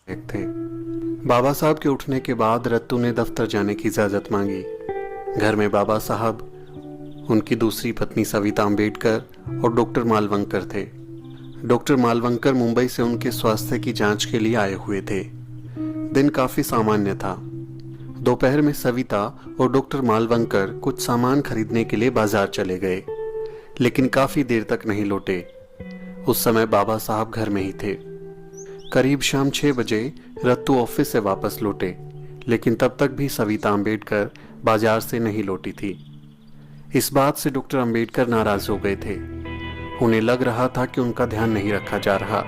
एक थे। बाबा साहब के उठने के बाद रत्तू ने दफ्तर जाने की इजाज़त मांगी। घर में बाबा साहब, उनकी दूसरी पत्नी सविता अम्बेडकर और डॉक्टर मालवंकर थे। डॉक्टर मालवंकर मुंबई से उनके स्वास्थ्य की जांच के लिए आए हुए थे। दिन काफ़ी सामान्य था। दोपहर में सविता और डॉक्टर मालवंकर कुछ सामान खरीदने के लिए बाजार चले गए, लेकिन काफ़ी देर तक नहीं लौटे। उस समय बाबा साहब घर में ही थे। करीब शाम 6 बजे रत्तू ऑफिस से वापस लौटे, लेकिन तब तक भी सविता अम्बेडकर बाजार से नहीं लौटी थी। इस बात से डॉक्टर अम्बेडकर नाराज हो गए थे। उन्हें लग रहा था कि उनका ध्यान नहीं रखा जा रहा।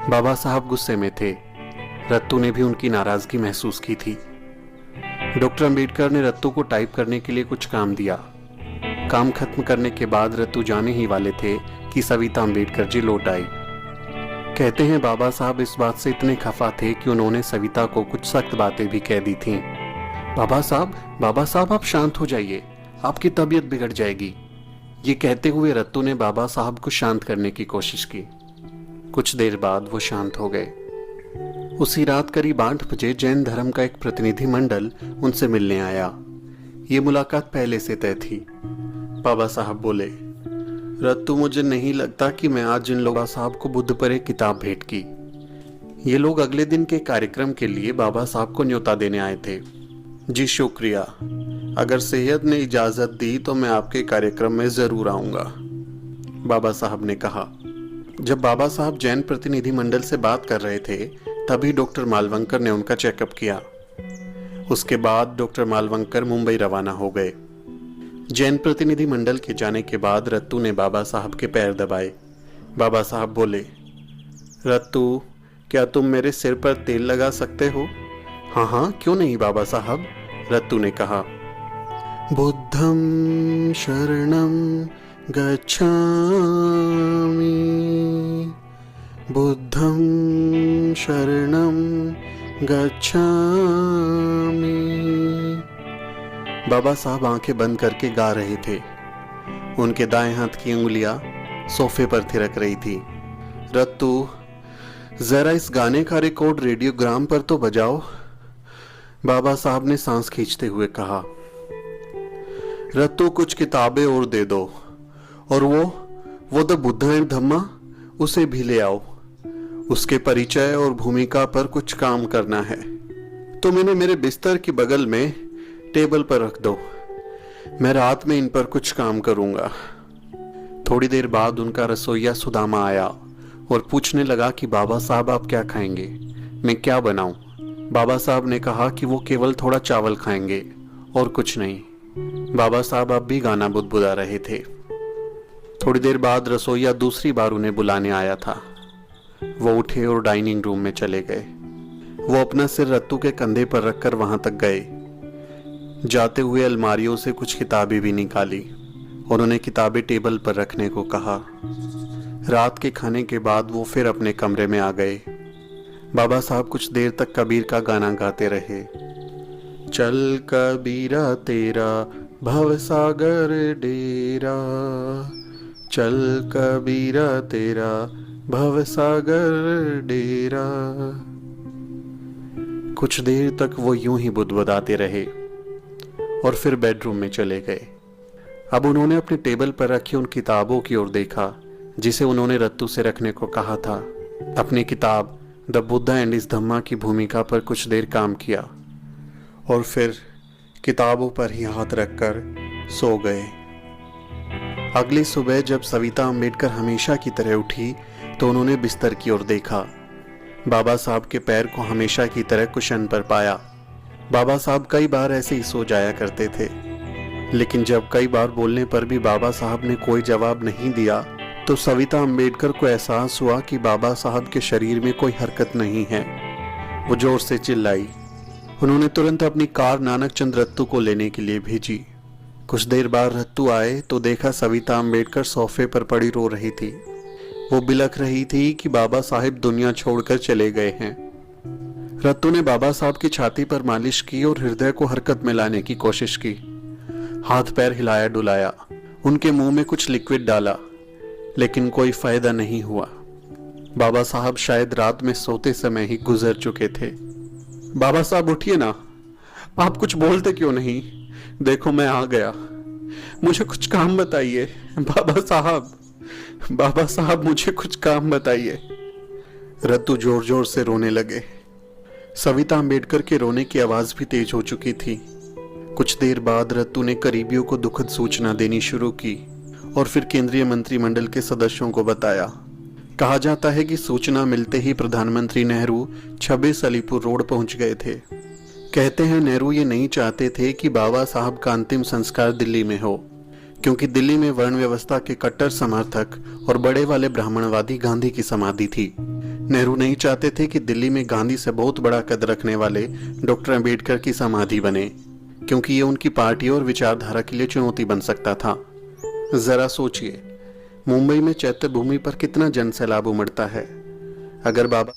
बाबा साहब गुस्से में थे। रत्तू ने भी उनकी नाराजगी महसूस की थी। डॉक्टर अम्बेडकर ने रत्तू को टाइप करने के लिए कुछ काम दिया। काम खत्म करने के बाद रत्तू जाने ही वाले थे कि सविता अम्बेडकर जी लौट आई। कहते हैं बाबा साहब इस बात से इतने खफा थे कि उन्होंने सविता को कुछ सख्त बातें भी कह दी थीं। बाबा साहब आप शांत हो जाइए, आपकी तबीयत बिगड़ जाएगी। ये कहते हुए रत्तू ने बाबा साहब को शांत करने की कोशिश की। कुछ देर बाद वो शांत हो गए। उसी रात करीब 8 बजे जैन धर्म का एक प्रतिनिधि मंडल उनसे मिलने आया। ये मुलाकात पहले से तय थी। बाबा साहब बोले, रत्तू, मुझे नहीं लगता कि मैं आज इन लोगों साहब को बुद्ध पर एक किताब भेंट की। ये लोग अगले दिन के कार्यक्रम के लिए बाबा साहब को न्योता देने आए थे। जी शुक्रिया, अगर सेहत ने इजाज़त दी तो मैं आपके कार्यक्रम में ज़रूर आऊँगा, बाबा साहब ने कहा। जब बाबा साहब जैन प्रतिनिधि मंडल से बात कर रहे थे, तभी डॉक्टर मालवंकर ने उनका चेकअप किया। उसके बाद डॉक्टर मालवंकर मुंबई रवाना हो गए। जैन प्रतिनिधि मंडल के जाने के बाद रत्तू ने बाबा साहब के पैर दबाए। बाबा साहब बोले, रत्तू, क्या तुम मेरे सिर पर तेल लगा सकते हो? हाँ, क्यों नहीं बाबा साहब, रत्तू ने कहा। बुद्धं शरणं गच्छामि, बुद्धं शरणं गच्छामि। बाबा साहब आंखें बंद करके गा रहे थे। उनके दाएं हाथ की उंगलियां सोफे पर थिरक रही थी। रत्तू, जरा इस गाने का रिकॉर्ड रेडियोग्राम पर तो बजाओ, बाबा साहब ने सांस खींचते हुए कहा। रत्तू, कुछ किताबें और दे दो, और वो द बुद्धा एंड धम्मा, उसे भी ले आओ। उसके परिचय और भूमिका पर कुछ काम करना है। तो मैंने मेरे बिस्तर की बगल में टेबल पर रख दो, मैं रात में इन पर कुछ काम करूंगा। थोड़ी देर बाद उनका रसोइया सुदामा आया और पूछने लगा कि बाबा साहब आप क्या खाएंगे, मैं क्या बनाऊं? बाबा साहब ने कहा कि वो केवल थोड़ा चावल खाएंगे और कुछ नहीं। बाबा साहब अब भी गाना बुदबुदा रहे थे। थोड़ी देर बाद रसोइया दूसरी बार उन्हें बुलाने आया था। वो उठे और डाइनिंग रूम में चले गए। वो अपना सिर रत्तू के कंधे पर रखकर वहां तक गए। जाते हुए अलमारियों से कुछ किताबें भी निकाली और उन्हें किताबें टेबल पर रखने को कहा। रात के खाने के बाद वो फिर अपने कमरे में आ गए। बाबा साहब कुछ देर तक कबीर का गाना गाते रहे। चल कबीरा तेरा भवसागर डेरा, चल कबीरा तेरा भवसागर डेरा। कुछ देर तक वो यूं ही बुदबुदाते रहे और फिर बेडरूम में चले गए। अब उन्होंने अपने टेबल पर रखी उन किताबों की ओर देखा जिसे उन्होंने रत्तू से रखने को कहा था। अपनी किताब द बुद्धा एंड इस धम्मा की भूमिका पर कुछ देर काम किया और फिर किताबों पर ही हाथ रखकर सो गए। अगली सुबह जब सविता अम्बेडकर हमेशा की तरह उठी तो उन्होंने बिस्तर की ओर देखा। बाबा साहब के पैर को हमेशा की तरह कुशन पर पाया। बाबा साहब कई बार ऐसे ही सो जाया करते थे, लेकिन जब कई बार बोलने पर भी बाबा साहब ने कोई जवाब नहीं दिया तो सविता अम्बेडकर को एहसास हुआ कि बाबा साहब के शरीर में कोई हरकत नहीं है। वो जोर से चिल्लाई। उन्होंने तुरंत अपनी कार नानक चंद रत्तू को लेने के लिए भेजी। कुछ देर बाद रत्तू आए तो देखा सविता अम्बेडकर सोफे पर पड़ी रो रही थी। वो बिलख रही थी कि बाबा साहब दुनिया छोड़कर चले गए हैं। रत्तू ने बाबा साहब की छाती पर मालिश की और हृदय को हरकत में लाने की कोशिश की। हाथ पैर हिलाया डुलाया, उनके मुंह में कुछ लिक्विड डाला, लेकिन कोई फायदा नहीं हुआ। बाबा साहब शायद रात में सोते समय ही गुजर चुके थे। बाबा साहब उठिए ना, आप कुछ बोलते क्यों नहीं? देखो मैं आ गया, मुझे कुछ काम बताइए। बाबा साहब मुझे कुछ काम बताइए। रत्तू जोर जोर से रोने लगे। सविता अम्बेडकर के रोने की आवाज भी तेज हो चुकी थी। कुछ देर बाद रत्तू ने करीबियों को दुखद सूचना देनी शुरू की और फिर केंद्रीय मंत्रिमंडल के सदस्यों को बताया। कहा जाता है कि सूचना मिलते ही प्रधानमंत्री नेहरू 26 अलीपुर रोड पहुंच गए थे। कहते हैं नेहरू ये नहीं चाहते थे कि बाबा साहब का अंतिम संस्कार दिल्ली में हो, क्योंकि दिल्ली में वर्ण व्यवस्था के कट्टर समर्थक और बड़े वाले ब्राह्मणवादी गांधी की समाधि थी। नेहरू नहीं चाहते थे कि दिल्ली में गांधी से बहुत बड़ा कद रखने वाले डॉक्टर अंबेडकर की समाधि बने, क्योंकि ये उनकी पार्टी और विचारधारा के लिए चुनौती बन सकता था। जरा सोचिए, मुंबई में चैत्य भूमि पर कितना जन सैलाब उमड़ता है। अगर बाबा